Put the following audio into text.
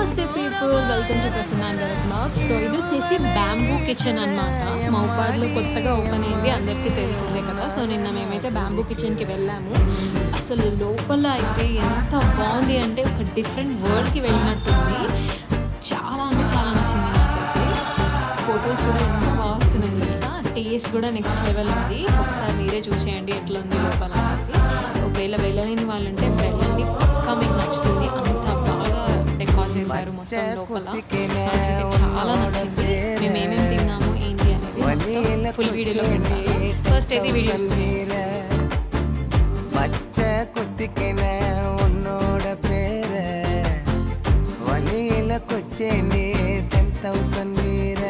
నమస్తే people, welcome to Prasanna and blogs. So ఇది వచ్చేసి బ్యాంబూ కిచెన్ అనమాట. మౌబాద్లో కొత్తగా ఓపెన్ అయింది, అందరికీ తెలిసిందే కదా. సో నిన్న మేమైతే బ్యాంబూ కిచెన్కి వెళ్ళాము. అసలు లోపల అయితే ఎంత బాగుంది అంటే ఒక డిఫరెంట్ వరల్డ్కి వెళ్ళినట్టుంది. చాలా అంటే చాలా నచ్చింది నాకైతే. ఫొటోస్ కూడా ఎంత బాగా వస్తున్నాయి తెలుసా. టేస్ట్ కూడా నెక్స్ట్ లెవెల్ ఉంది. ఒకసారి మీరే చూసేయండి ఎట్లా ఉంది లోపల అనేది. ఒకవేళ వెళ్ళలేని వాళ్ళు ఉంటే వెళ్ళండి, పక్కా మీకు నచ్చుతుంది. అంత బాగా డెకార్ చేశారు మొత్తం లోపల. నాకైతే చాలా నచ్చింది. మేము ఏమేమి తిన్నాము ఏంటి అనేది మొత్తం ఫుల్ వీడియోలో పెట్టాను. ఫస్ట్ అయితే వీడియో చూసి உன்னோட பேர வழியில கொச்சேண்டி 10,000 வீர